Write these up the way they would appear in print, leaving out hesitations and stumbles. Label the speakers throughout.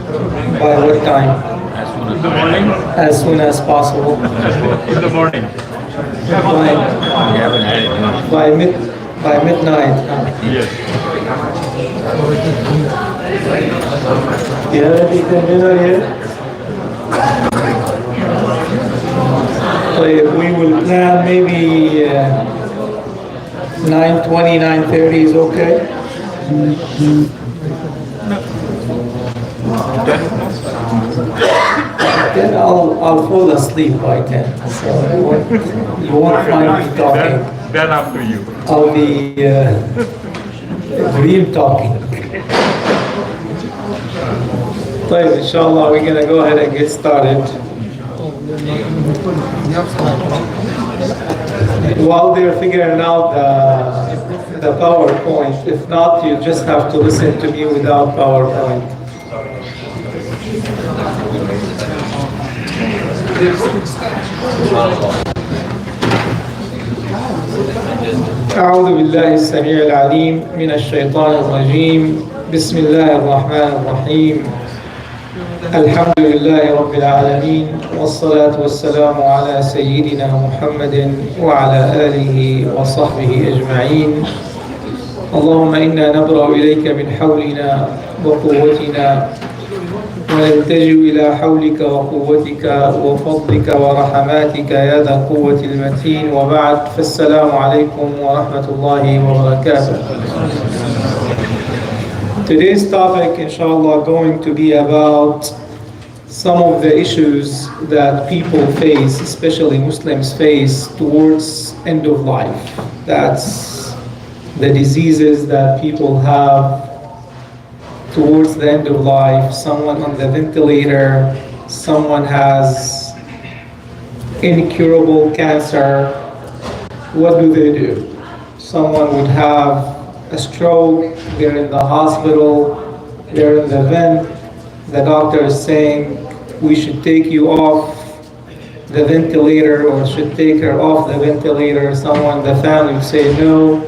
Speaker 1: By what time?
Speaker 2: In the morning?
Speaker 1: As soon as possible.
Speaker 2: In the morning.
Speaker 1: By,
Speaker 3: We haven't had it much.
Speaker 1: by midnight.
Speaker 2: Yes.
Speaker 1: You haven't eaten dinner yet? So we will plan maybe 9:20, 9:30 is okay? Then I'll fall asleep by 10. So you won't find me talking.
Speaker 2: Then up to you.
Speaker 1: I'll be dream talking. طيب, inshallah, we're gonna go ahead and get started. While they're figuring out the PowerPoint, if not, you just have to listen to me without PowerPoint. أعوذ بالله السميع العليم من الشيطان الرجيم. بسم الله الرحمن الرحيم. الحمد لله رب العالمين، والصلاة والسلام على سيدنا محمد وعلى آله وصحبه أجمعين. اللهم إنا نبرأ إليك من حولنا وقوتنا، ونلتجئ إلى حولك وقوتك وفضلك ورحماتك يا ذا القوة المتين. وبعد، فالسلام عليكم ورحمة الله وبركاته. Today's topic, inshallah, going to be about some of the issues that people face, especially Muslims face, towards end of life. That's the diseases that people have towards the end of life. Someone on the ventilator, someone has incurable cancer. What do? Someone would have a stroke, they're in the hospital, they're in the vent, the doctor is saying we should take you off the ventilator or should take her off the ventilator. Someone, the family would say no.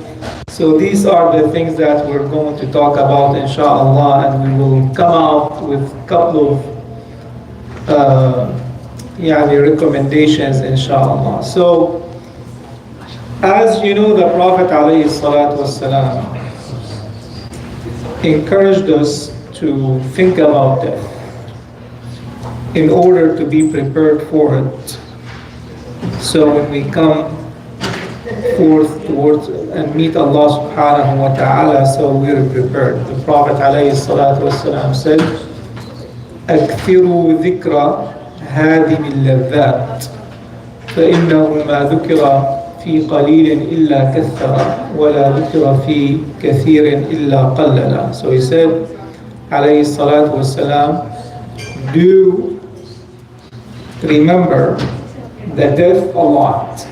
Speaker 1: So these are the things that we're going to talk about, inshallah, and we will come out with a couple of recommendations, inshallah. So, as you know, the Prophet ﷺ encouraged us to think about death in order to be prepared for it. So when we come forth towards and meet Allah subhanahu wa ta'ala, so we're prepared. The Prophet ﷺ said, أكثروا ذكر هذه اللذات فإنه ما ذكر في قليل إلا كثر ولا ذكر في كثير إلا قلل. So he said, عليه الصلاة والسلام, do remember the death a lot,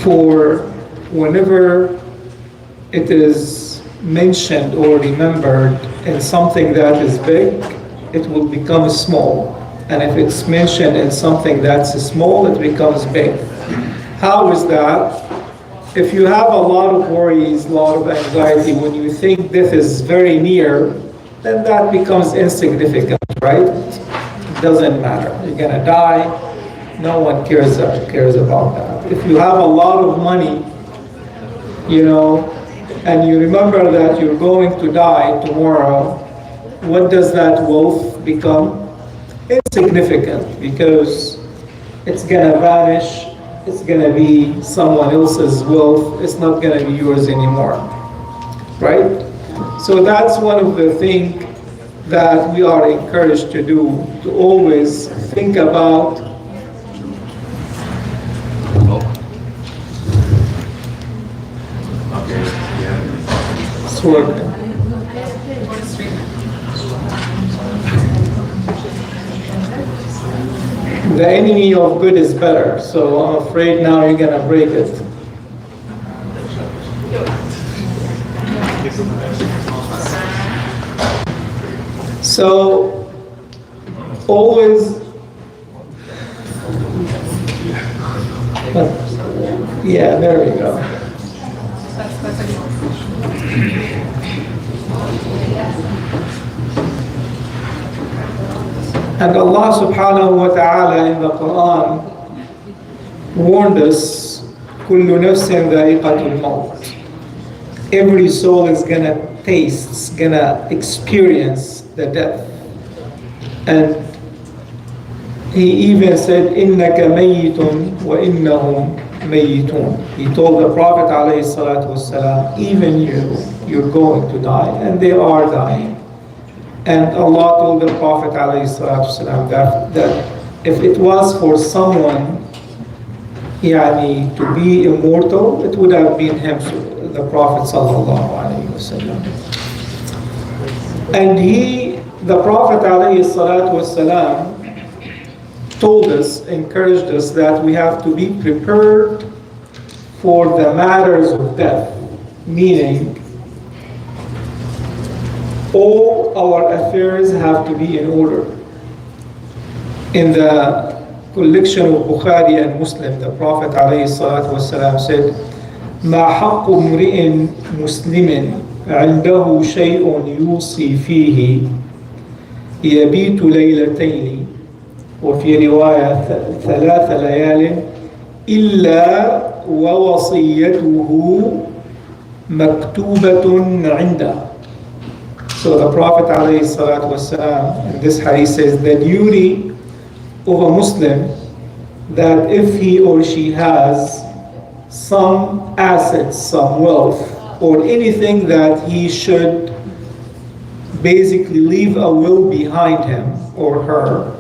Speaker 1: for whenever it is mentioned or remembered in something that is big, it will become small. And if it's mentioned in something that's small, it becomes big. How is that? If you have a lot of worries, a lot of anxiety, when you think death is very near, then that becomes insignificant, right? It doesn't matter. You're gonna die. No one cares about that. If you have a lot of money, and you remember that you're going to die tomorrow, what does that wealth become? Insignificant, because it's gonna vanish. It's gonna be someone else's wealth. It's not gonna be yours anymore, right? So that's one of the things that we are encouraged to do, to always think about sword. The enemy of good is better, so I'm afraid now you're gonna break it. So always, yeah, there we go. And Allah subhanahu wa ta'ala in the Quran warned us, كُلُّ نَفْسٍ ذَائِقَةُ الْمَوْتِ. Every soul is gonna taste, gonna experience the death. And He even said, إِنَّكَ مَيِّتٌ وَإِنَّهُمْ مَيِّتُونَ. He told the Prophet ﷺ, even you're going to die, and they are dying. And Allah told the Prophet ﷺ that if it was for someone to be immortal, it would have been him, the Prophet ﷺ. And the Prophet ﷺ told us, encouraged us that we have to be prepared for the matters of death, meaning all our affairs have to be in order. In the collection of Bukhari and Muslim, the Prophet ﷺ said, مَا حَقُّ امْرِئٍ مُسْلِمٍ عِنْدَهُ شَيْءٌ يُوصِي فِيهِ يَبِيتُ لَيْلَتَيْنِ وفي رواية 3 ليال إلا ووصيته مكتوبة عنده. So the Prophet ﷺ in this hadith says the duty of a Muslim that if he or she has some assets, some wealth, or anything that he should basically leave a will behind him or her,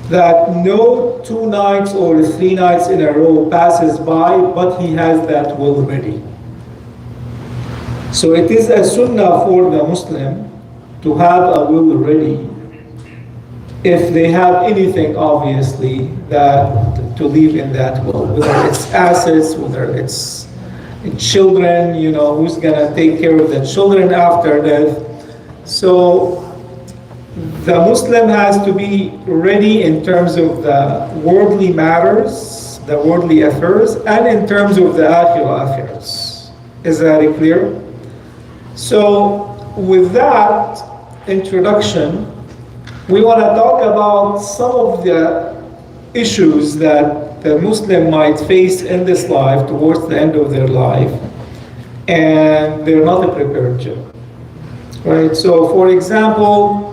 Speaker 1: that no 2 nights or 3 nights in a row passes by, but he has that will ready. So it is a sunnah for the Muslim to have a will ready. If they have anything, obviously, that to leave in that will, whether it's assets, whether it's children, who's gonna take care of the children after death. So the Muslim has to be ready in terms of the worldly matters, the worldly affairs, and in terms of the akhirah affairs. Is that clear? So with that introduction, we want to talk about some of the issues that the Muslim might face in this life towards the end of their life, and they're not prepared to. Right? So for example,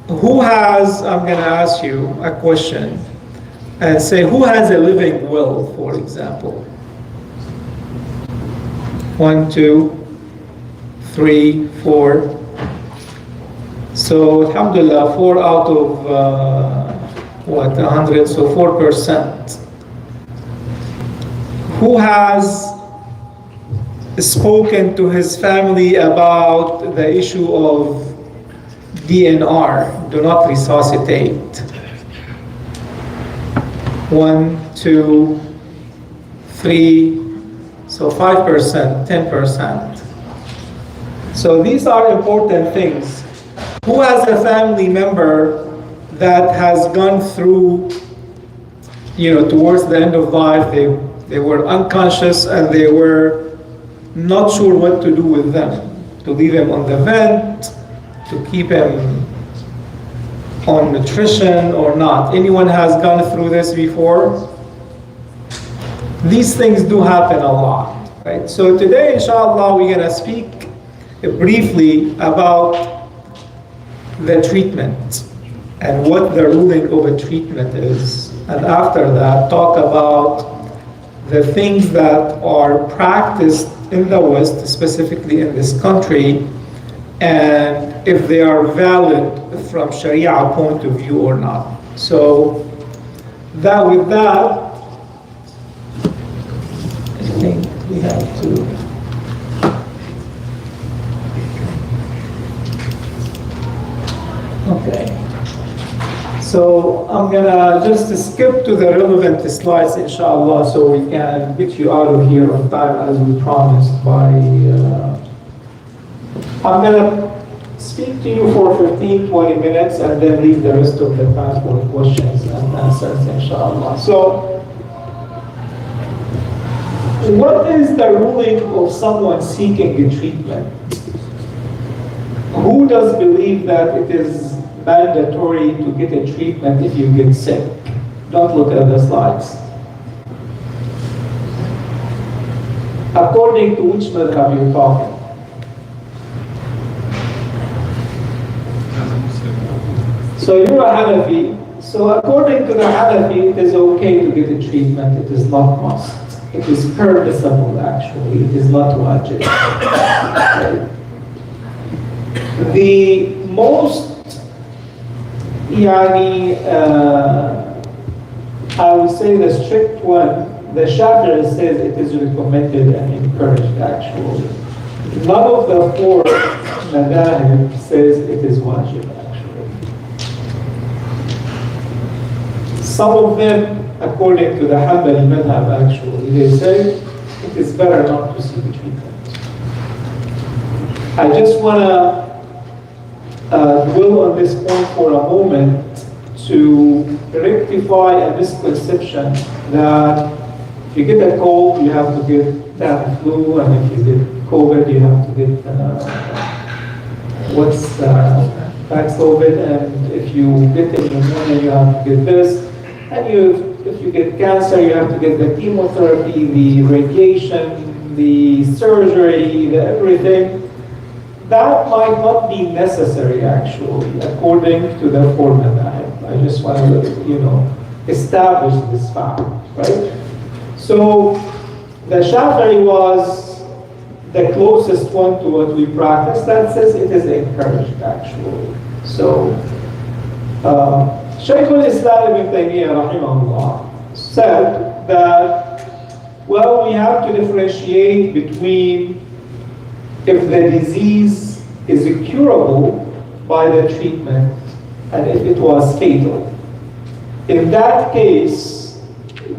Speaker 1: I'm going to ask you a question and say, who has a living will, for example? 1, 2, 3, 4. So, alhamdulillah, 4 out of 100, so 4%. Who has spoken to his family about the issue of DNR, do not resuscitate? 1, 2, 3, so 5%, 10%. So these are important things. Who has a family member that has gone through, towards the end of life, they were unconscious and they were not sure what to do with them, to leave him on the vent, to keep him on nutrition or not? Anyone has gone through this before? These things do happen a lot, right? So today, inshallah, we're going to speak briefly about the treatment and what the ruling of a treatment is. And after that, talk about the things that are practiced in the West, specifically in this country, and if they are valid from Sharia point of view or not. So with that, I think we have to. Okay. So I'm gonna just skip to the relevant slides, inshallah, so we can get you out of here on time as we promised I'm gonna speak to you for 15-20 minutes and then leave the rest of the time for questions and answers, inshallah. So, what is the ruling of someone seeking a treatment? Who does believe that it is mandatory to get a treatment if you get sick? Don't look at the slides. According to which madhab you're talking? So you're a Hanafi. So according to the Hanafi, it is okay to get a treatment. It is not must. It is permissible, actually. It is not wajib. The most, I would say the strict one, the Shafi'i says it is recommended and encouraged, actually. None of the four madhahib says it is wajib, actually. Some of them, according to the Hanbali madhab, actually, they say it is better not to seek treatment. I just want to dwell on this point for a moment to rectify a misconception that if you get a cold, you have to get Tamiflu, and if you get COVID, you have to get Paxlovid, and if you get pneumonia, you have to get this, and if you get cancer, you have to get the chemotherapy, the radiation, the surgery, the everything. That might not be necessary, actually, according to the four madhahib. I just want to, establish this fact, right? So the Shafi'i was the closest one to what we practice that says it is encouraged, actually. So Shaykh al-Islam ibn Taymiyyah, rahimahullah, said that, well, we have to differentiate between if the disease is curable by the treatment and if it was fatal. In that case,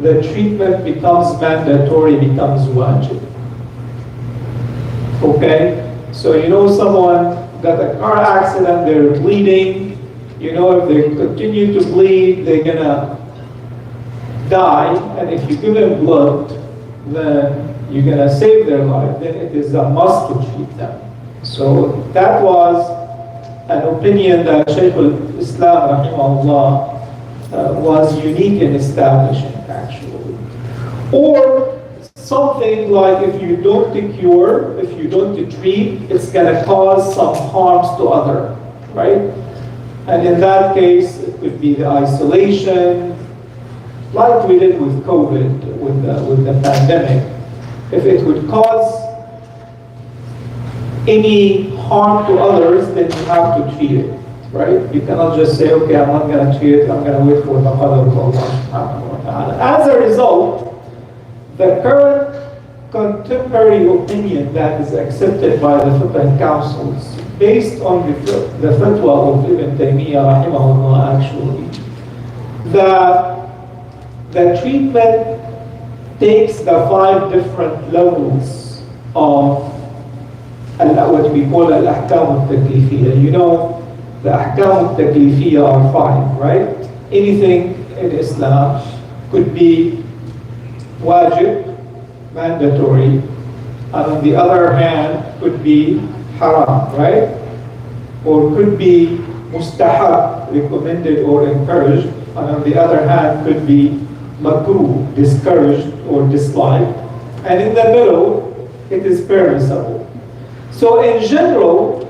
Speaker 1: the treatment becomes mandatory, becomes wajib. Okay? So someone got a car accident, they're bleeding. If they continue to bleed, they're gonna die. And if you give them blood, then you're gonna save their life. Then it is a must to treat them. So that was an opinion that Shaykh al-Islam, rahimahullah, was unique in establishing, actually. Or something like if you don't cure, if you don't treat, it's going to cause some harms to other, right? And in that case, it could be the isolation, like we did with COVID, with the pandemic. If it would cause any harm to others, then you have to treat it, right? You cannot just say, okay, I'm not going to treat it, I'm going to wait for the qadar of Allah subhanahu wa ta'ala. As a result, the current contemporary opinion that is accepted by the fiqh councils, based on the fatwa of Ibn Taymiyyah, rahimahullah, actually, that the treatment takes the 5 different levels of what we call al-ahkam al-taklifiyya. The ahkam al-taklifiyya are 5, right? Anything in Islam could be wajib, mandatory, and on the other hand could be haram, right? Or could be mustahab, recommended or encouraged, and on the other hand could be makruh, discouraged or disliked, and in the middle it is permissible. So in general,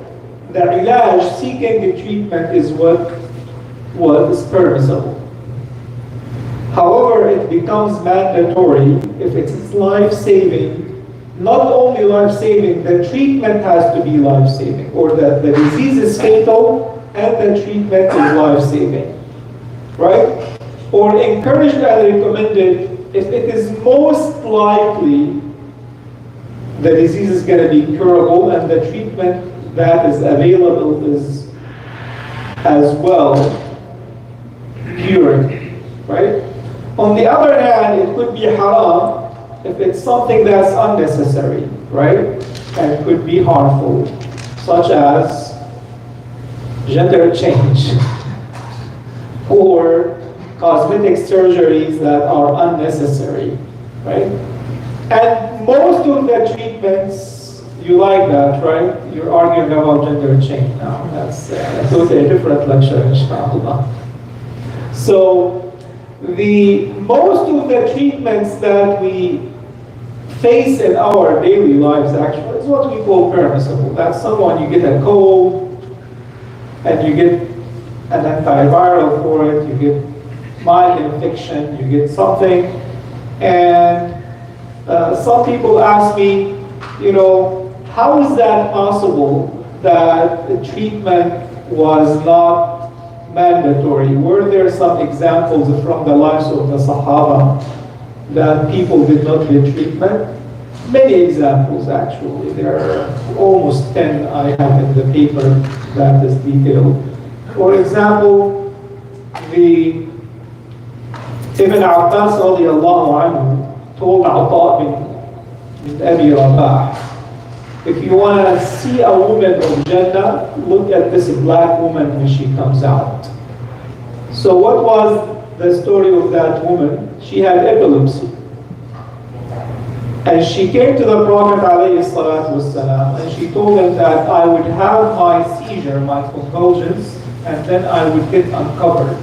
Speaker 1: the ilaj, seeking the treatment, is what was permissible. However, it becomes mandatory if it's life-saving. Not only life-saving, the treatment has to be life-saving, or the disease is fatal and the treatment is life-saving, right? Or encouraged and recommended if it is most likely the disease is going to be curable and the treatment that is available is as well cured, right? On the other hand, it could be haram if it's something that's unnecessary, right? And it could be harmful, such as gender change or cosmetic surgeries that are unnecessary, right? And most of the treatments, You like that, right? You're arguing about gender change now. That's totally a different lecture, inshallah. So, most of the treatments that we face in our daily lives actually is what we call permissible. That's someone, you get a cold, and you get an antiviral for it, you get mild infection, you get something, and some people ask me, how is that possible that the treatment was not mandatory? Were there some examples from the lives of the Sahaba that people did not get treatment? Many examples, actually. There are almost 10 I have in the paper that is detailed. For example, the Ibn Abbas radiallahu anhu told Ata bin Abi Rabah, if you want to see a woman of Jannah, look at this black woman when she comes out. So what was the story of that woman? She had epilepsy. And she came to the Prophet ﷺ, and she told him that I would have my seizure, my convulsions, and then I would get uncovered.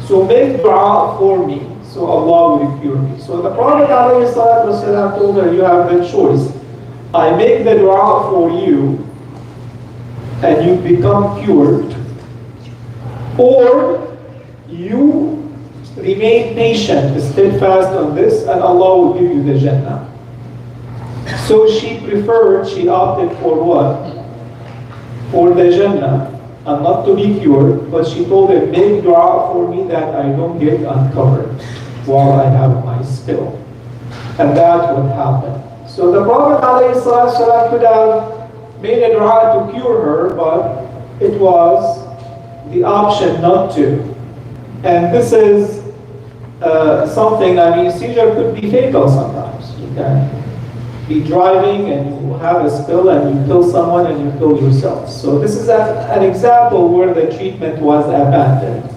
Speaker 1: So make dua for me, so Allah will cure me. So the Prophet ﷺ told her, you have the choice. I make the dua for you, and you become cured, or you remain patient, steadfast on this, and Allah will give you the Jannah. So she opted for what? For the Jannah, and not to be cured, but she told him, make dua for me that I don't get uncovered while I have my spill. And that would happen. So the Prophet ﷺ could have made a dua to cure her, but it was the option not to. And this is something, seizure could be fatal sometimes. You can be driving and you have a spill and you kill someone and you kill yourself. So this is an example where the treatment was abandoned.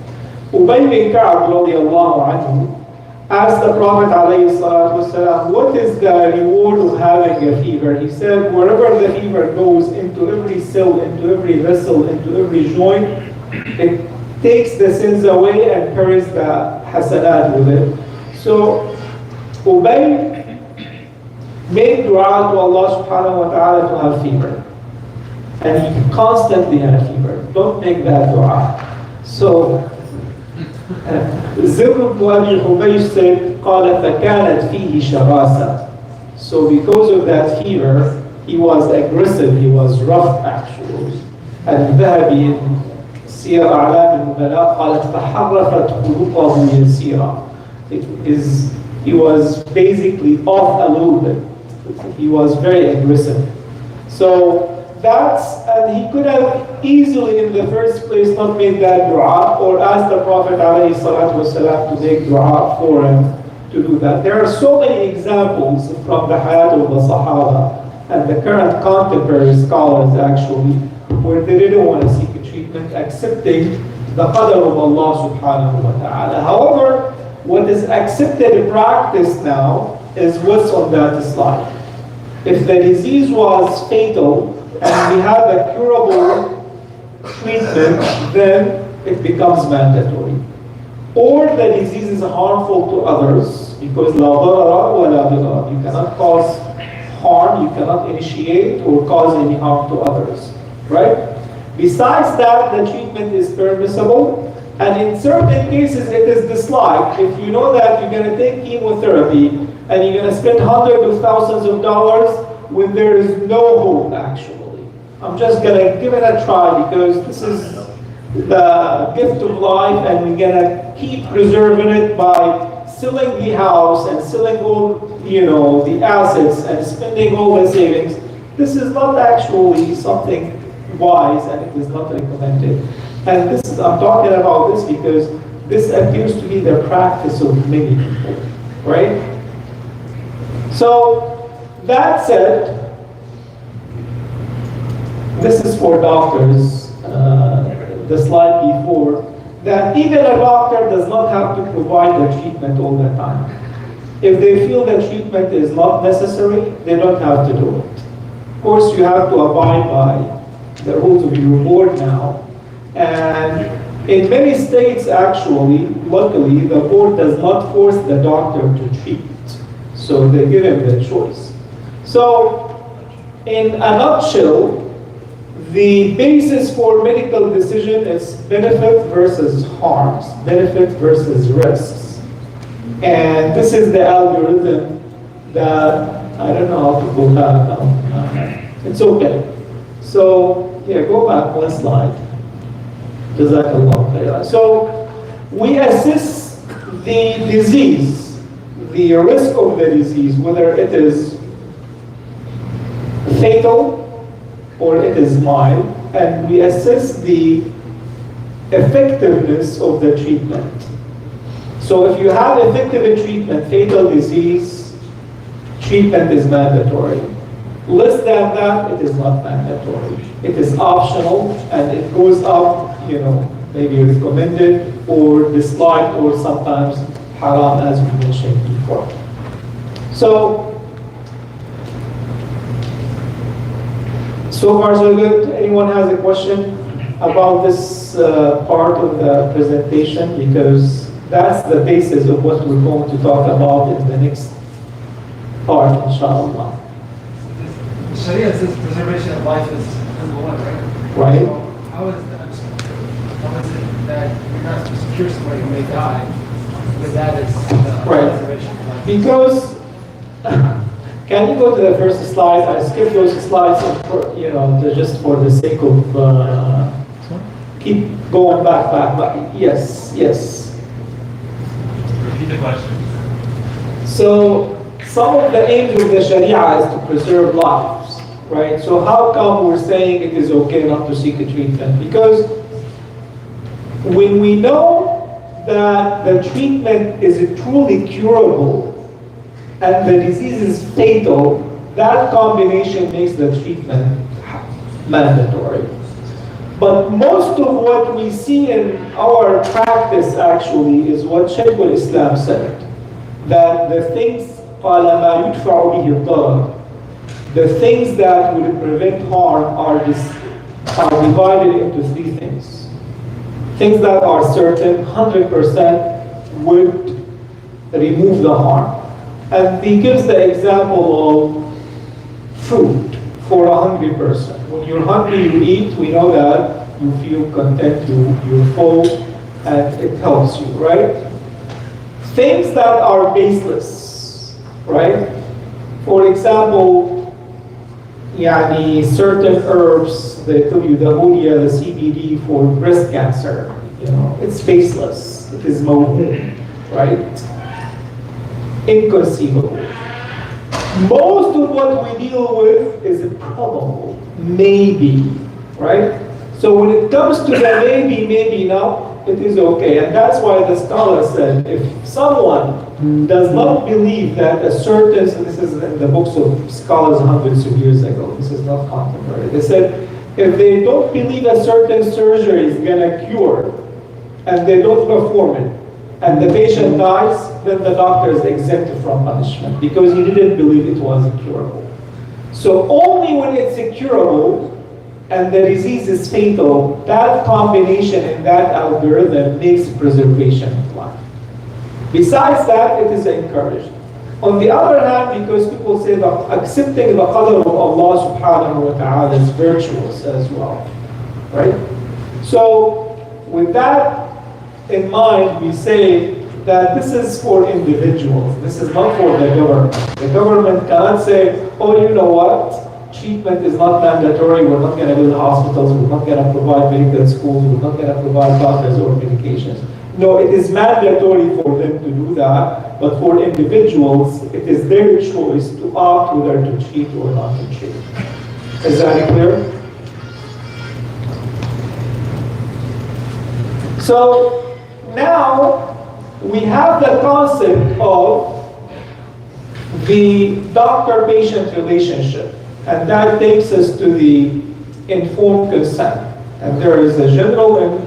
Speaker 1: Ubay bin Ka'b radiallahu anhu asked the Prophet ﷺ, what is the reward of having a fever? He said, wherever the fever goes, into every cell, into every vessel, into every joint, it takes the sins away and carries the hasanat with it. So Ubay made dua to Allah subhanahu wa ta'ala to have fever. And he constantly had fever. Don't make that dua. So Zibr ibn Abi Hubaysh said, قال فكانت فيه شراسة. So because of that fever, he was aggressive, he was rough actually. الذهبي سير أعلام النبلاء قالت فحرفت خلقه يسيرا. He was basically off a little bit. He was very aggressive. So and he could have easily in the first place not made that dua or asked the Prophet ﷺ to make dua for him to do that. There are so many examples from the hayat of the Sahaba and the current contemporary scholars actually where they didn't want to seek a treatment accepting the qadr of Allah subhanahu wa ta'ala. However, what is accepted in practice now is what's on that slide. If the disease was fatal and we have a curable treatment, then it becomes mandatory. Or the disease is harmful to others because la darara wa la dirar. You cannot cause harm, you cannot initiate or cause any harm to others. Right? Besides that, the treatment is permissible. And in certain cases, it is disliked. If you know that you're going to take chemotherapy and you're going to spend hundreds of thousands of dollars when there is no hope, actually. I'm just going to give it a try because this is the gift of life and we're going to keep preserving it by selling the house and selling all, the assets and spending all the savings. This is not actually something wise and it is not recommended. And I'm talking about this because this appears to be the practice of many people, right? So, that said, this is for doctors, the slide before, that even a doctor does not have to provide the treatment all the time. If they feel the treatment is not necessary, they don't have to do it. course, you have to abide by the rules of your board now. And in many states, actually, luckily, the board does not force the doctor to treat. So they give him the choice. So, in a nutshell, the basis for medical decision is benefit versus harms, benefit versus risks. And this is the algorithm that, I don't know how to go back now. It's okay. So, yeah, go back one slide. Jazakallah. So, we assess the disease, the risk of the disease, whether it is fatal or it is mild, and we assess the effectiveness of the treatment. So if you have effective treatment, fatal disease, treatment is mandatory. Less than that, it is not mandatory. It is optional, and it goes up, maybe recommended or disliked or sometimes haram, as we mentioned before. So far so good. Anyone has a question about this part of the presentation? Because that's the basis of what we're going to talk about in the next part, inshallah.
Speaker 4: The Sharia says preservation of life is number one, right?
Speaker 1: Right.
Speaker 4: So how is it that you're not supposed to cure somebody who may die, but that is preservation of life?
Speaker 1: Because, can you go to the first slide? I skipped those slides, just for the sake of, keep going back. Yes.
Speaker 2: Repeat the question.
Speaker 1: So, some of the aims of the Sharia is to preserve lives, right? So how come we're saying it is okay not to seek a treatment? Because when we know that the treatment is truly curable and the disease is fatal, that combination makes the treatment mandatory. But most of what we see in our practice actually is what Shaykh al-Islam said, that the things قال ما يدفع به الضرر, the things that would prevent harm are divided into three things. Things that are certain, 100% would remove the harm. And he gives the example of food for a hungry person. When you're hungry, you eat. We know that you feel content, you're full, and it helps you, right? Things that are baseless. Right? For example, certain herbs, they tell you the hulia, the CBD for breast cancer, it's faceless. It is mawhum, right? Inconceivable. Most of what we deal with is probable, maybe, right? So when it comes to the maybe now, it is okay. And that's why the scholar said, if someone does not believe that a certain, so this is in the books of scholars hundreds of years ago, this is not contemporary. They said, if they don't believe a certain surgery is gonna cure, and they don't perform it, and the patient dies, then the doctor is exempt from punishment, because he didn't believe it was curable. So only when it's curable, and the disease is fatal, that combination and that algorithm makes preservation of life. Besides that, it is encouraged. On the other hand, because people say that accepting the qadr of Allah subhanahu wa ta'ala is virtuous as well, right? So, with that in mind, we say that this is for individuals. This is not for the government. The government cannot say, oh, you know what? Treatment is not mandatory. We're not going to build hospitals. We're not going to provide medical schools. We're not going to provide doctors or medications. No, it is mandatory for them to do that, but for individuals, it is their choice to opt whether to treat or not to treat. Is that clear? So now we have the concept of the doctor-patient relationship, and that takes us to the informed consent. And there is a general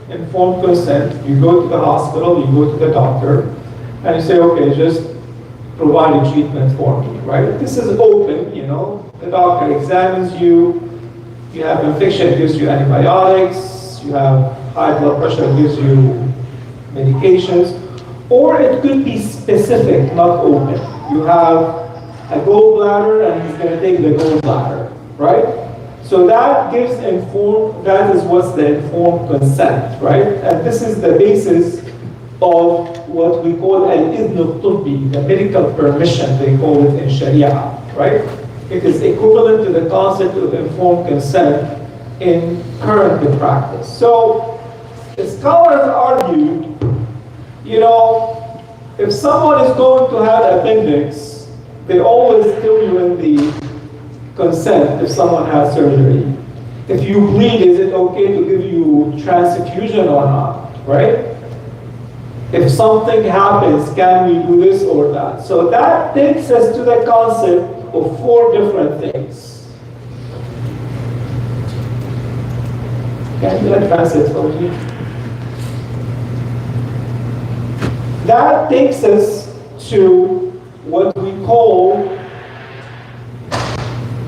Speaker 1: informed consent. You go to the hospital, you go to the doctor, and you say, okay, just provide a treatment for me, right? This is open, The doctor examines you. You have infection, gives you antibiotics. You have high blood pressure, gives you medications. Or it could be specific, not open. You have a gallbladder and he's going to take the gallbladder, right? So that gives that is what's the informed consent, right? And this is the basis of what we call al-idhn al-tibbi, the medical permission, they call it in Sharia, right? It is equivalent to the concept of informed consent in current practice. So scholars argued, if someone is going to have appendix, they always tell you in the consent if someone has surgery. If you bleed, is it okay to give you transfusion or not, right? If something happens, can we do this or that? So that takes us to the concept of 4 different things. Can you advance it for me? That takes us to what we call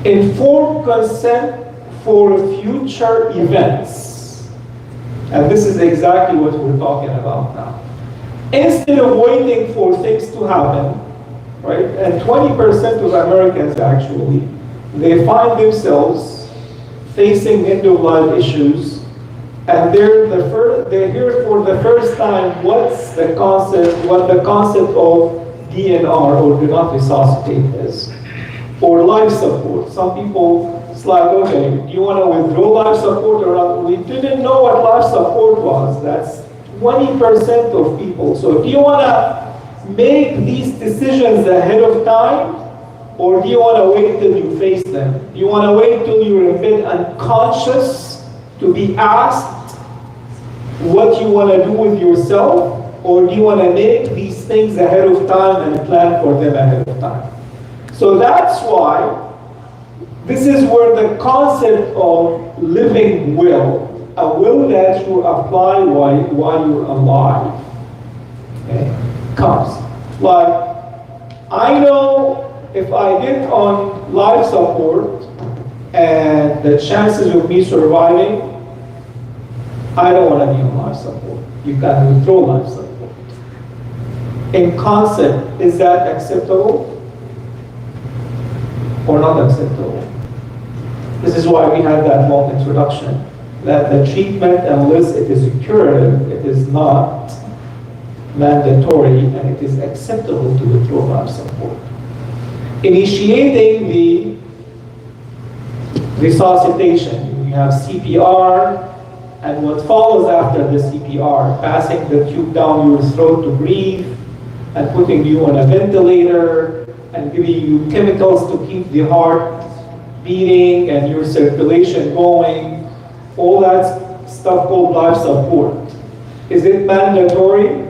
Speaker 1: informed consent for future events. And this is exactly what we're talking about now. Instead of waiting for things to happen, right? And 20% of Americans actually, they find themselves facing end-of-life issues, and they hear for the first time what the concept of DNR, or do not resuscitate, is, or life support. Some people, it's like, okay, do you want to withdraw life support or not? We didn't know what life support was. That's 20% of people. So do you want to make these decisions ahead of time, or do you want to wait till you face them? Do you want to wait till you're a bit unconscious to be asked what you want to do with yourself, or do you want to make these things ahead of time and plan for them ahead of time? So that's why this is where the concept of living will, a will that you apply while you're alive, okay, comes. Like, I know if I get on life support and the chances of me surviving, I don't want to be on life support. You can withdraw life support. In concept, is that acceptable or not acceptable? This is why we had that long introduction, that the treatment, unless it is curative, it is not mandatory, and it is acceptable to withdraw life support. Initiating the resuscitation, you have CPR, and what follows after the CPR, passing the tube down your throat to breathe, and putting you on a ventilator, and giving you chemicals to keep the heart beating and your circulation going, all that stuff called life support. Is it mandatory?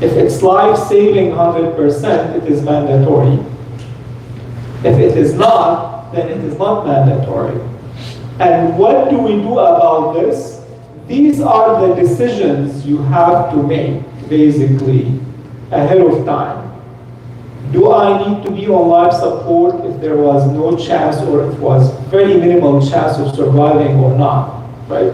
Speaker 1: If it's life-saving 100%, it is mandatory. If it is not, then it is not mandatory. And what do we do about this? These are the decisions you have to make, basically, ahead of time. Do I need to be on life support if there was no chance, or if it was very minimal chance of surviving or not, right?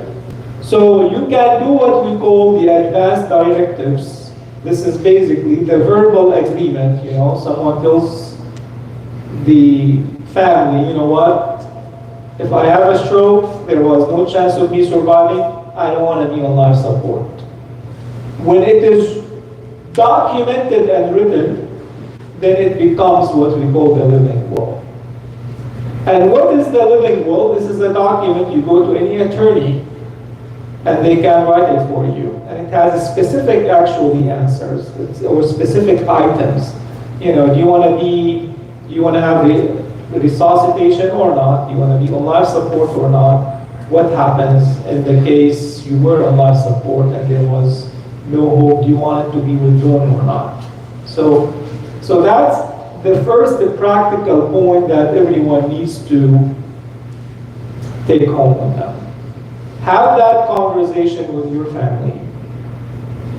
Speaker 1: So you can do what we call the advanced directives. This is basically the verbal agreement, someone tells the family, you know what, if I have a stroke, there was no chance of me surviving, I don't want to be on life support. When it is documented and written, then it becomes what we call the living will. And what is the living will? This is a document, you go to any attorney, and they can write it for you. And it has specific actually answers, or specific items. Do you want to have the resuscitation or not? Do you want to be on life support or not? What happens in the case you were on life support and there was no hope? Do you want it to be withdrawn or not? So that's the first practical point that everyone needs to take home with them. Have that conversation with your family.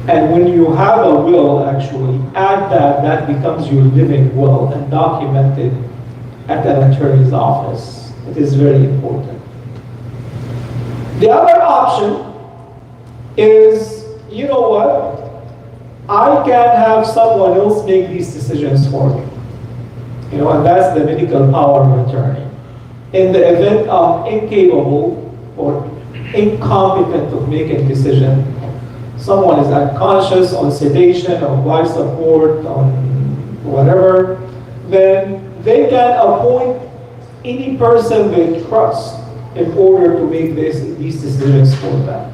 Speaker 1: And when you have a will, actually, add that becomes your living will and document it at an attorney's office. It is very important. The other option is, you know what? I can have someone else make these decisions for me. You know, and that's the medical power of attorney. In the event I'm incapable or incompetent of making decision, someone is unconscious, on sedation, on life support, on whatever, then they can appoint any person they trust in order to make these decisions for them.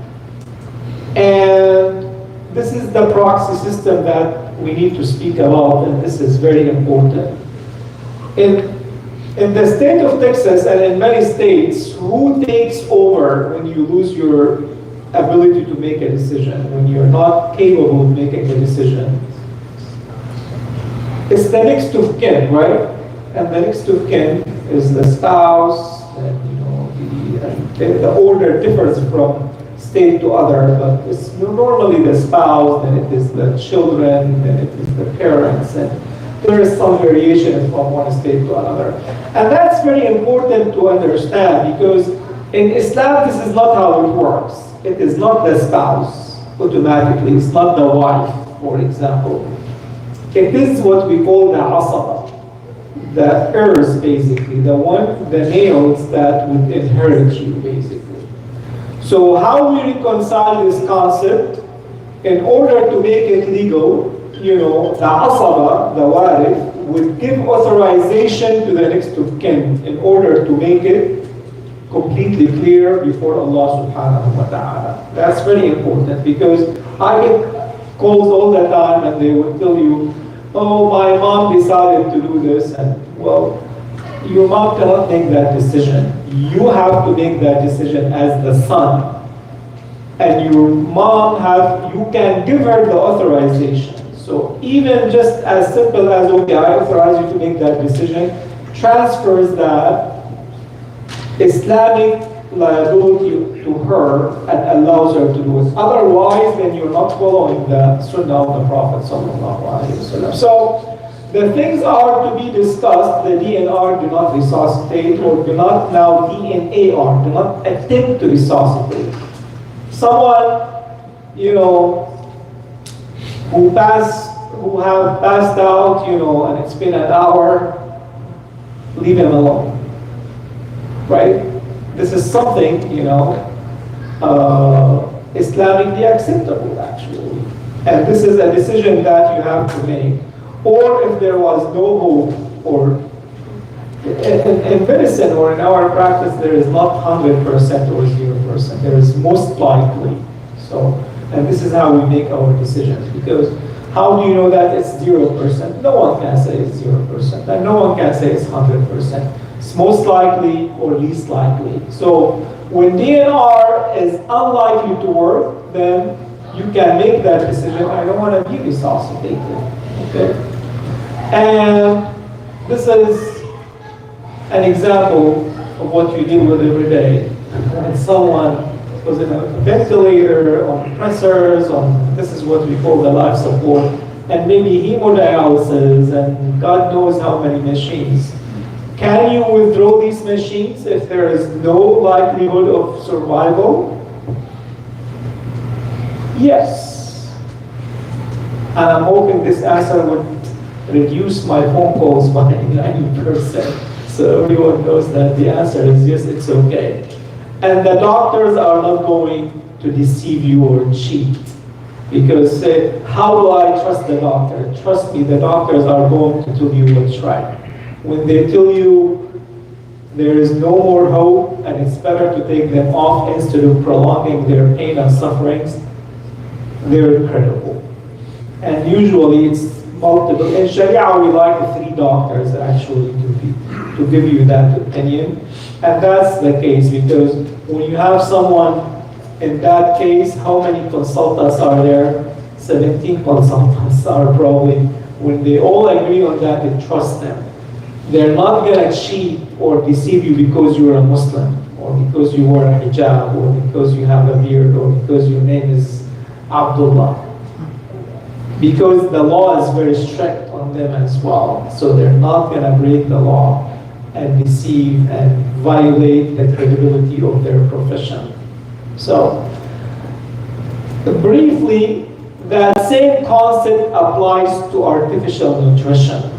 Speaker 1: And this is the proxy system that we need to speak about, and this is very important. In the state of Texas and in many states, who takes over when you lose your ability to make a decision, when you're not capable of making a decision? It's the next of kin, right? And the next of kin is the spouse, and you know, the order differs from state to other, but it's normally the spouse, then it is the children, then it is the parents, and there is some variation from one state to another. And that's very important to understand, because in Islam, this is not how it works. It is not the spouse automatically, it's not the wife, for example. It is what we call the asaba, the heirs, basically, the males that would inherit you, basically. So how we reconcile this concept? In order to make it legal, you know, the asaba, the warith, would give authorization to the next of kin in order to make it completely clear before Allah subhanahu wa ta'ala. That's very important, because I get calls all the time and they would tell you, oh, my mom decided to do this, and well, your mom cannot make that decision. You have to make that decision as the son. And your mom you can give her the authorization. So even just as simple as, okay, I authorize you to make that decision, transfers that Islamic liability to her and allows her to do it. Otherwise, then you're not following the sunnah of the Prophet sallallahu alaihi wasallam. So the things are to be discussed. The DNR do not resuscitate, or do not now DNAR, do not attempt to resuscitate. Someone, you know, who have passed out, you know, and it's been an hour, leave him alone, right? This is something, you know, Islamically acceptable, actually. And this is a decision that you have to make. Or if there was no hope, or in medicine or in our practice, there is not 100% or 0%. There is most likely. So, and this is how we make our decisions, because how do you know that it's 0%? No one can say it's 0%, and no one can say it's 100%. It's most likely or least likely. So when DNR is unlikely to work, then you can make that decision. I don't want to be resuscitated. Okay? And this is an example of what you deal with every day. And someone was in a ventilator, on pressors, this is what we call the life support, and maybe hemodialysis, and God knows how many machines. Can you withdraw these machines if there is no likelihood of survival? Yes. And I'm hoping this answer would reduce my phone calls by 90%. So everyone knows that the answer is yes, it's okay. And the doctors are not going to deceive you or cheat. Because how do I trust the doctor? Trust me, the doctors are going to tell you what's right. When they tell you there is no more hope and it's better to take them off instead of prolonging their pain and sufferings, they're incredible. And usually it's multiple. In Sharia, we like 3 doctors actually to give you that opinion. And that's the case, because when you have someone in that case, how many consultants are there? 17 consultants are probably. When they all agree on that, they trust them. They're not going to cheat or deceive you because you're a Muslim, or because you wear a hijab, or because you have a beard, or because your name is Abdullah. Because the law is very strict on them as well. So they're not going to break the law. and deceive and violate the credibility of their profession. So, briefly, that same concept applies to artificial nutrition.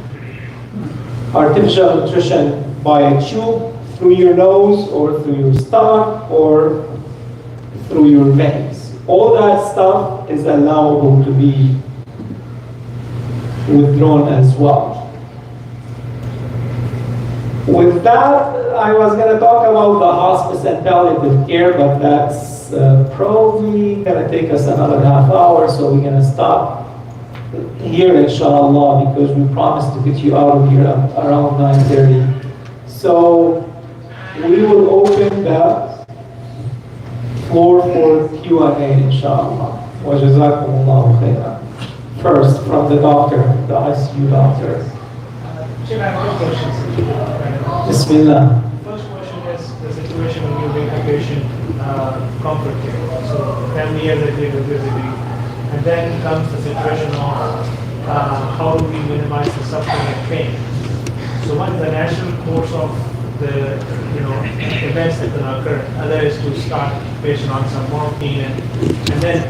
Speaker 1: Artificial nutrition by a tube through your nose or through your stomach or through your veins. All that stuff is allowable to be withdrawn as well. With that, I was going to talk about the hospice and palliative care, but that's probably going to take us another half hour, so we're going to stop here, inshallah, because we promised to get you out of here around 9:30. So we will open the floor for Q&A, inshallah. Wa jazakumullahu khairan. First, from the doctor, the ICU doctor.
Speaker 4: Should I have two questions?
Speaker 1: Bismillah.
Speaker 4: First question is the situation when you bring a patient comfort care. So 10 years a day with visiting. And then comes the situation of how do we minimize the suffering and pain. So one is the natural course of the events that can occur. Other is to start patient on some morphine and then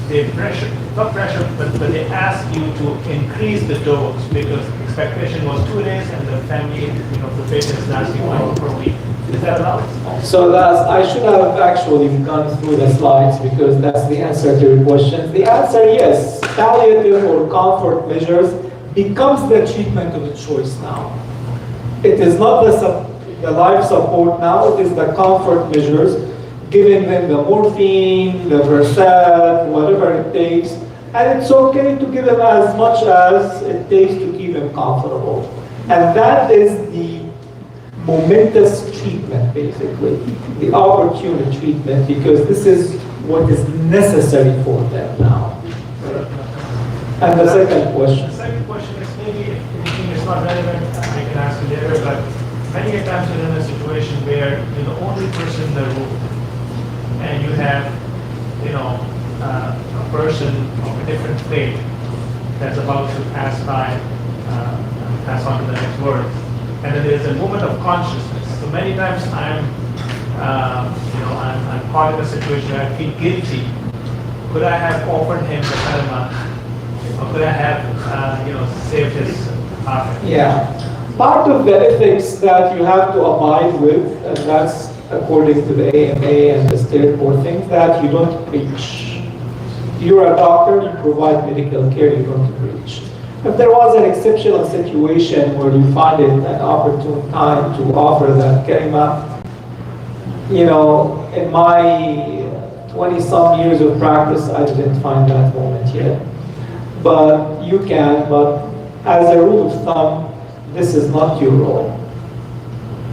Speaker 4: they pressure, not pressure, but they ask you to increase the dose because expectation was 2 days and the family, the patient is asking 1 per week. Is that allowed?
Speaker 1: So I should have actually gone through the slides because that's the answer to your question. The answer, yes, palliative or comfort measures becomes the treatment of choice now. It is not the life support now, it is the comfort measures, giving them the morphine, the Versed, whatever it takes. And it's okay to give them as much as it takes to keep them comfortable. And that is the momentous treatment, basically, the opportune treatment, because this is what is necessary for them now. And the second question.
Speaker 4: The second question is maybe if you think it's not relevant, I can ask you later, but many times you're in a situation where you're the only person in the room, and you have, a person of a different faith that's about to pass on to the next world. And then there's a moment of consciousness. So many times I'm caught in a situation where I feel guilty. Could I have offered him the kalima? Or could I have, saved his heart?
Speaker 1: Yeah. Part of the ethics that you have to abide with, and that's according to the AMA and the state board, things that you don't preach. You're a doctor, you provide medical care, you don't preach. If there was an exceptional situation where you find it an opportune time to offer that kalima, in my 20-some years of practice, I didn't find that moment yet. But you can, but as a rule of thumb, this is not your role.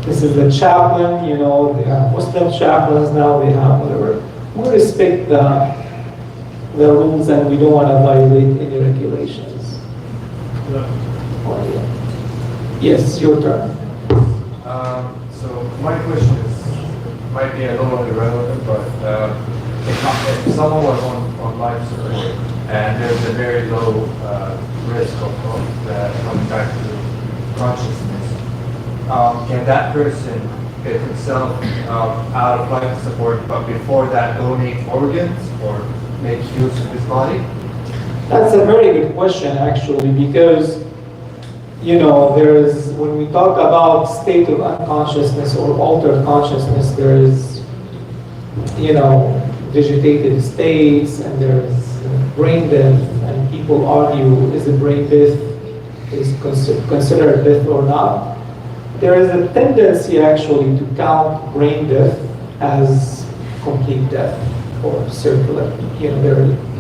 Speaker 1: This is the chaplain, they have Muslim chaplains now, they have whatever. We respect the rules and we don't want to violate any regulations. Yes, your turn.
Speaker 5: So my question might be a little irrelevant, but if someone was on life support and there's a very low risk of coming back to consciousness, can that person get himself out of life support, but before that donate organs or make use of his body?
Speaker 1: That's a very good question, actually, because when we talk about state of unconsciousness or altered consciousness, there is, vegetative states and there's brain death, and people argue, is a brain death is considered death or not? There is a tendency actually to count brain death as complete death or circular.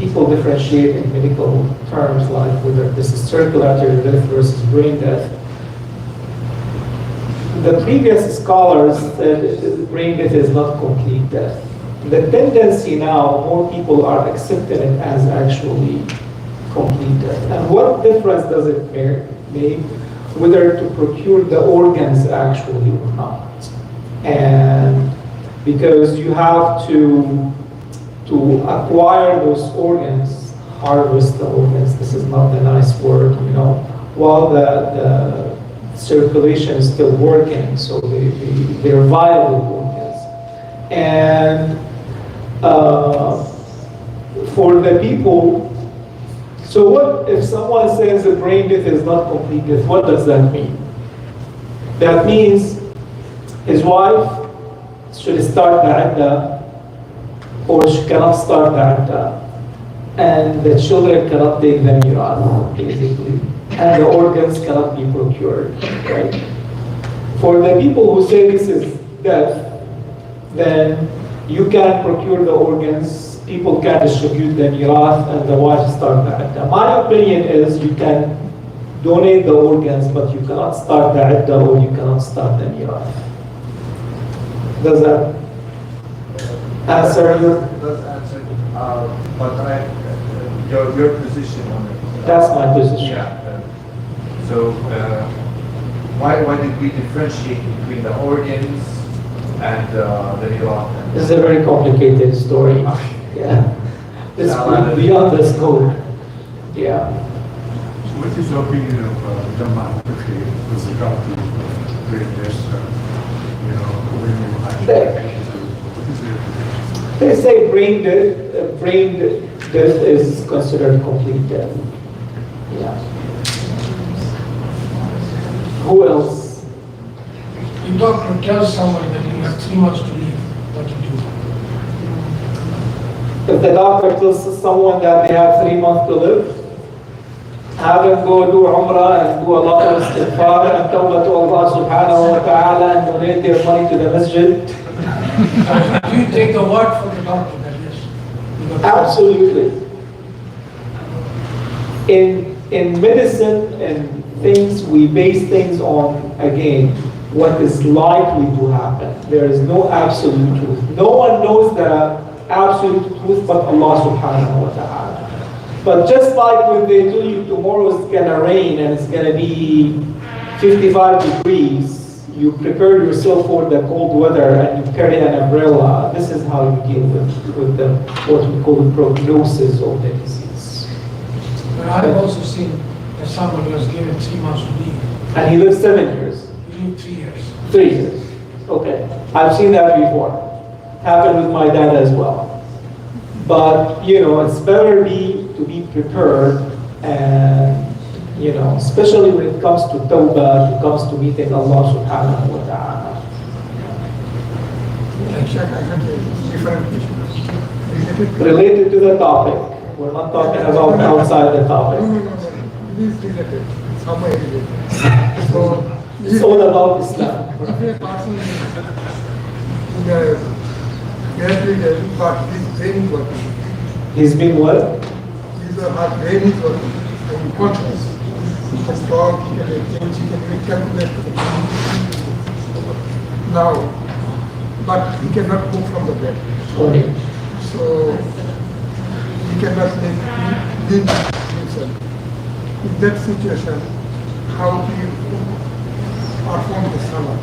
Speaker 1: People differentiate in medical terms like whether this is circulatory death versus brain death. The previous scholars said brain death is not complete death. The tendency now, more people are accepting it as actually complete death. And what difference does it make whether to procure the organs actually or not? And because you have to acquire those organs, harvest the organs, this is not a nice word, while the circulation is still working, so they're viable organs. And for the people, so what if someone says a brain death is not complete death, what does that mean? That means his wife should start the iddah, or she cannot start the iddah, and the children cannot take the mirath, basically, and the organs cannot be procured, right? For the people who say this is death, then you can procure the organs, people can distribute the mirath, and the wife start the iddah. My opinion is you can donate the organs, but you cannot start the iddah or you cannot start the mirath. Does that answer your?
Speaker 5: Does answer, but your position on it.
Speaker 1: That's my position.
Speaker 5: Yeah. So why did we differentiate between the organs and the mirath?
Speaker 1: This is a very complicated story. Yeah. It's beyond the scope. Yeah.
Speaker 6: What is your opinion of Jamaat quickly with regard to brain death? When you actually what is your opinion?
Speaker 1: They say brain death is considered complete death. Yeah. Who else?
Speaker 7: The doctor tells someone that he has 3 months to live, what to do?
Speaker 1: If the doctor tells someone that they have 3 months to live, have them go do Umrah and do a lot of istighfar and tawbah to Allah subhanahu wa ta'ala and donate their money to the masjid.
Speaker 7: Do you take the word from the doctor that yes?
Speaker 1: Absolutely. In medicine and things, we base things on, again, what is likely to happen. There is no absolute truth. No one knows the absolute truth but Allah subhanahu wa ta'ala. But just like when they tell you tomorrow it's gonna rain and it's gonna be 55 degrees, you prepare yourself for the cold weather and you carry an umbrella. This is how you deal with the what we call the prognosis of the disease.
Speaker 7: But I've also seen that someone was given 3 months to live.
Speaker 1: And he lived 7 years.
Speaker 7: He lived 3 years.
Speaker 1: 3 years. Okay. I've seen that before. Happened with my dad as well. But, it's better to be prepared and, especially when it comes to tawbah, it comes to meeting Allah subhanahu wa ta'ala.
Speaker 7: Different
Speaker 1: Related to the topic. We're not talking about outside the topic.
Speaker 8: It is related, somewhere related. So,
Speaker 1: It's all about Islam.
Speaker 8: if a person is in a graduate, but his brain is working,
Speaker 1: He's been what?
Speaker 8: his or her brain is working, and conscious. He can talk, he can exchange, he can recalculate. Now, but he cannot move from the bed.
Speaker 1: Sorry.
Speaker 8: So, he cannot live himself. In that situation, how do you perform the salah?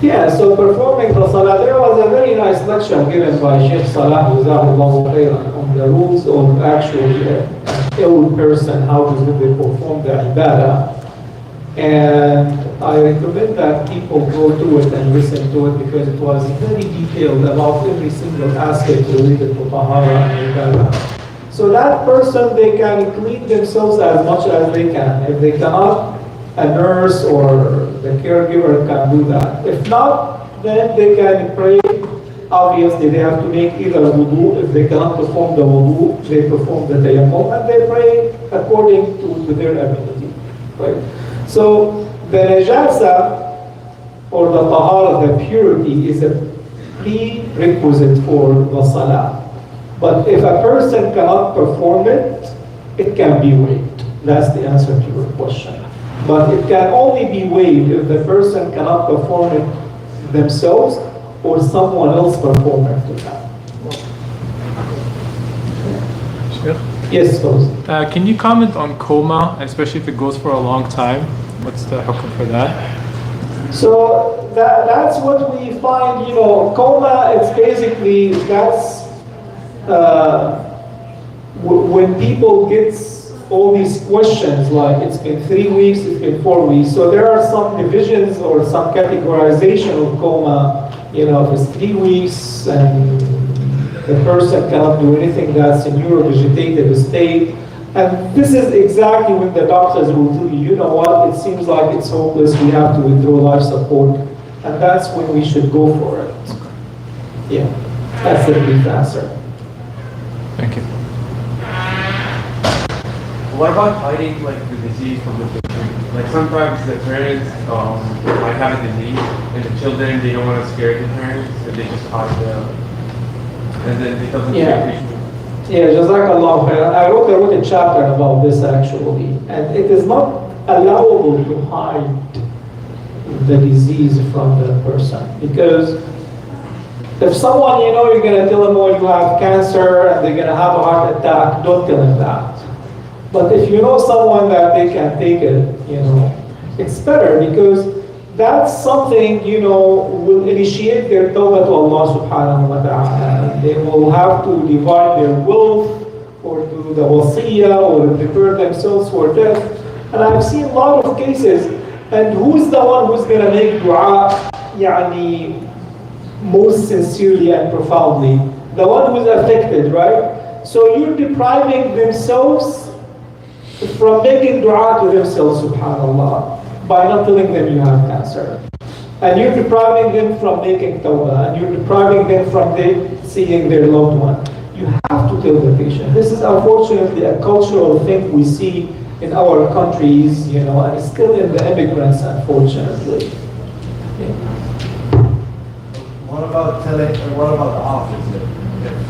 Speaker 1: Yeah, so performing the salah, there was a very nice lecture given by Sheikh Salah Jazahullahu khairan on the rules of actually an ill person, how do they perform the ibadah. And I recommend that people go to it and listen to it because it was very detailed about every single aspect related to tahara and ibadah. So that person, they can clean themselves as much as they can. If they cannot, a nurse or the caregiver can do that. If not, then they can pray. Obviously, they have to make either wudu. If they cannot perform the wudu, they perform the tayammum and they pray according to their ability. Right? So the najasa or the tahara, the purity, is a prerequisite for the salah. But if a person cannot perform it, it can be waived. That's the answer to your question. But it can only be waived if the person cannot perform it themselves or someone else perform it for them. Yes, Fawzi.
Speaker 9: Can you comment on coma, especially if it goes for a long time? What's the hukm for that?
Speaker 1: So that's what we find, coma, it's basically, that's when people get all these questions, like it's been 3 weeks, it's been 4 weeks. So there are some divisions or some categorization of coma. You know, if it's 3 weeks and the person cannot do anything, that's a neurovegetative state. And this is exactly when the doctors will tell you, you know what, it seems like it's hopeless, we have to withdraw life support. And that's when we should go for it. Yeah, that's the brief answer.
Speaker 9: Thank you.
Speaker 5: What about hiding like the disease from the patient? Like sometimes the parents might have a disease, and the children they don't want to scare the parents, so they just hide them, and then it doesn't scare the patient.
Speaker 1: Yeah, Jazakallah khair. I wrote a chapter about this actually, and it is not allowable to hide the disease from the person, because if someone, you know, you're going to tell them, oh, you have cancer and they're going to have a heart attack, don't tell them that. But if you know someone that they can take it, you know, it's better, because that's something, you know, will initiate their tawbah to Allah subhanahu wa ta'ala. They will have to divide their wealth or do the wasiyah or prepare themselves for death. And I've seen a lot of cases, and who's the one who's going to make dua, yani, most sincerely and profoundly? The one who's affected, right? So you're depriving themselves from making dua to themselves, subhanAllah, by not telling them you have cancer. And you're depriving them from making tawbah, and you're depriving them from seeing their loved one. You have to tell the patient. This is unfortunately a cultural thing we see in our countries, you know, and still in the immigrants, unfortunately. Yeah.
Speaker 10: What about the opposite?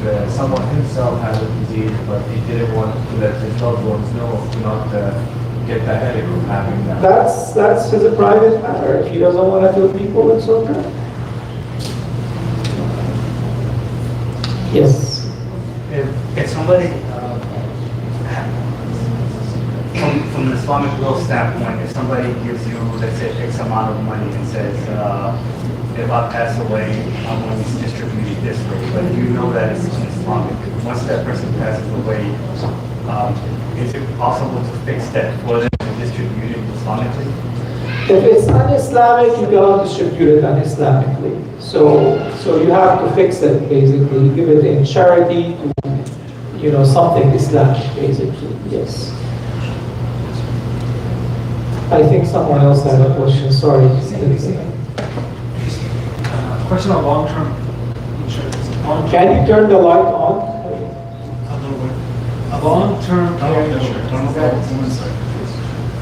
Speaker 10: If someone himself has a disease, but he didn't want to let his loved ones know, to not get the headache of having that.
Speaker 1: That's his private matter. If he doesn't want to tell people, it's okay. Yes.
Speaker 11: If somebody, from an Islamic law standpoint, if somebody gives you, let's say, X amount of money and says, if I pass away, I'm going to distribute it this way, but you know that it's Islamic. Once that person passes away, is it possible to fix that for them to distribute it Islamically?
Speaker 1: If it's un-Islamic, you cannot distribute it un-Islamically. So you have to fix it, basically. You give it in charity to, you know, something Islamic, basically. Yes. I think someone else had a question. Sorry.
Speaker 12: Question on long-term insurance.
Speaker 1: Can you turn the light on?
Speaker 12: A little bit. A long-term care insurance.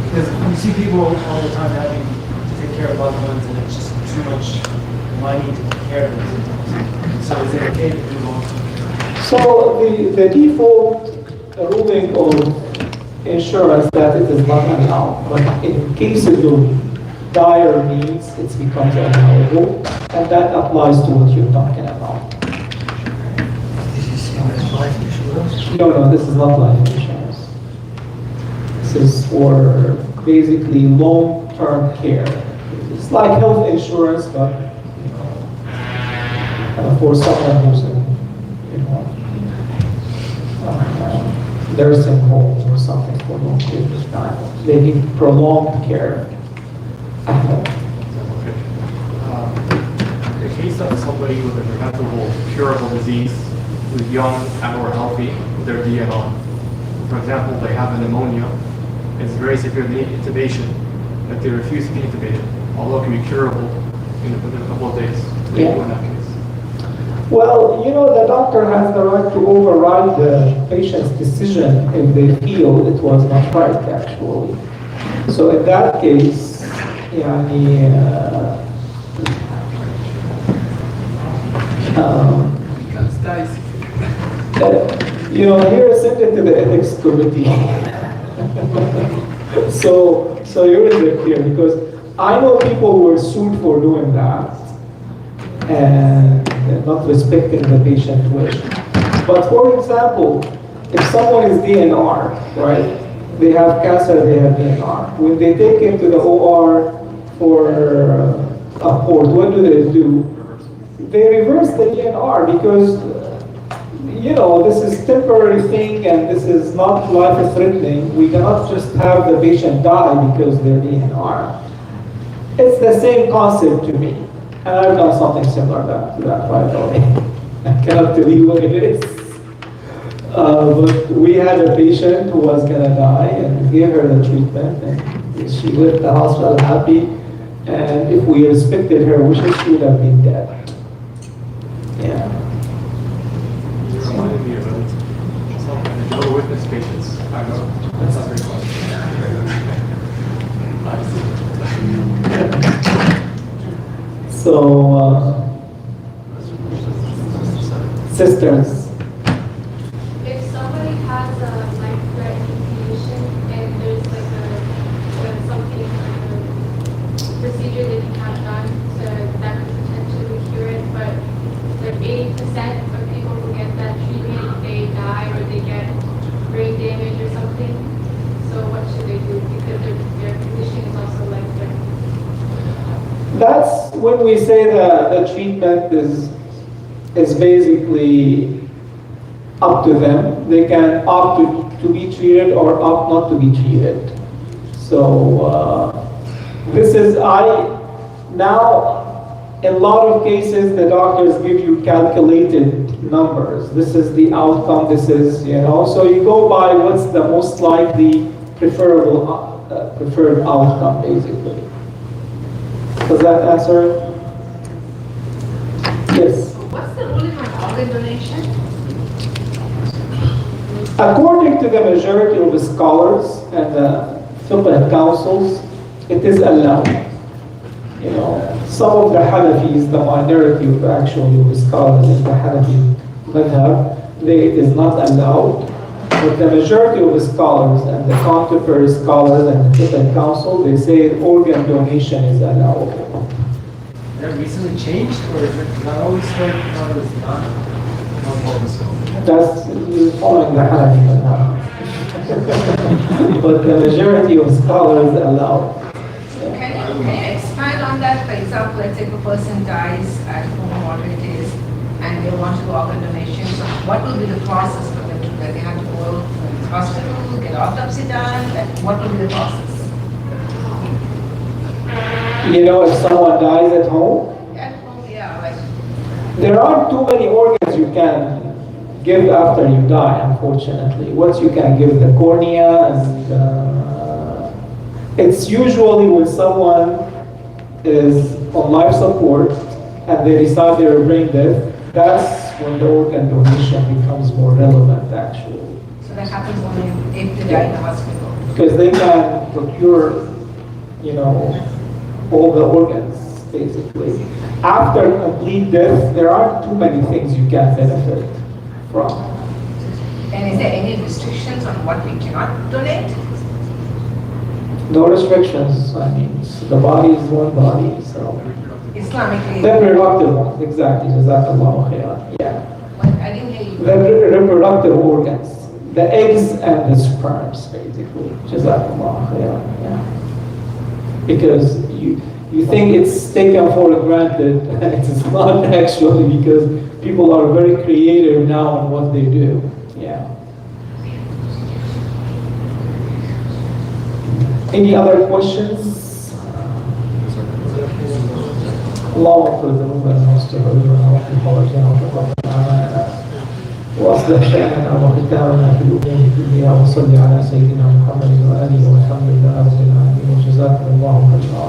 Speaker 12: Because you see people all the time having to take care of loved ones, and it's just too much money to take care of them. So is it okay to do long-term care?
Speaker 1: So the default ruling of insurance that it is not allowed, but in cases of dire needs, it becomes allowable, and that applies to what you're talking about.
Speaker 7: This is life insurance.
Speaker 1: No, this is not life insurance. This is for basically long-term care. It's like health insurance, but you know, for someone who's in, you know, nursing home or something for long period of time. They need prolonged care.
Speaker 13: The case of somebody with a preventable, curable disease who's young and or healthy with their DNR. For example, they have a pneumonia, it's very severe, they need intubation, but they refuse to be intubated, although it can be curable within a couple of days. What do you do in that case?
Speaker 1: Well, you know, the doctor has the right to override the patient's decision if they feel it was not right, actually. So in that case, you know, here send it to the ethics committee. so you're in the clear, because I know people who were sued for doing that and not respecting the patient wish. But for example, if someone is DNR, right? They have cancer, they have DNR. When they take him to the OR for a port, what do? They reverse the DNR, because this is temporary thing and this is not life-threatening. We cannot just have the patient die because they're being armed. It's the same concept to me. And I've done something similar to that, by the way. I cannot tell you what it is. But we had a patient who was going to die and we gave her the treatment and she left the hospital happy. And if we respected her wishes, she would have been dead. Yeah.
Speaker 13: You reminded me of something. Jehovah's Witness patients. I know. That's not very fun.
Speaker 1: So, sisters.
Speaker 14: If somebody has a life-threatening condition and there's like something like a procedure that you have done that could potentially cure it, but like 80% of people who get that treatment, they die or they get brain damage or something. So what should they do? Because their condition is also life-threatening.
Speaker 1: That's when we say the treatment is basically up to them. They can opt to be treated or opt not to be treated. So this is, now in a lot of cases the doctors give you calculated numbers. This is the outcome, this is, so you go by what's the most likely preferred outcome basically. Does that answer it? Yes.
Speaker 14: What's the ruling on organ donation?
Speaker 1: According to the majority of the scholars and the fiqh councils, it is allowed. Some of the Hanafis, the minority of the scholars in the Hanafi madhab, it is not allowed. But the majority of the scholars and the contemporary scholars and the fiqh council, they say organ donation is allowed.
Speaker 12: That recently changed, or is it not always right? Not always not.
Speaker 1: That's following the Hanafi madhab. But the majority of scholars allow.
Speaker 15: Can you expand on that? For example, let's say if a person dies at home, whatever it is, and they want to do organ donation, so what will be the process for them to do that? They have to go to the hospital, get autopsy done, what will be the process?
Speaker 1: If someone dies at home, there aren't too many organs you can give after you die, unfortunately. What you can give, the cornea, and it's usually when someone is on life support and they decide they're brain dead, that's when the organ donation becomes more relevant, actually.
Speaker 15: So that happens only if they die in the hospital.
Speaker 1: Because they can procure, all the organs, basically. After complete death, there aren't too many things you can benefit from.
Speaker 15: And is there any restrictions on what we cannot donate?
Speaker 1: No restrictions. The body is one body, so.
Speaker 15: Islamically.
Speaker 1: The reproductive ones, exactly. Jazakallahu khairan. Yeah.
Speaker 15: I didn't hear you.
Speaker 1: The reproductive organs, the eggs and the sperms, basically. Jazakallahu khairan. Yeah. Because you think it's taken for granted, and it's not actually, because people are very creative now on what they do. Yeah. Any other questions? اللهم اغفر ذنوبنا واستغفرنا وفي فرجنا وتقبل اعمالنا واصلح شاننا وختامنا في الامور كلها وصل على سيدنا محمد واله والحمد لله رب العالمين وجزاكم الله خيرا.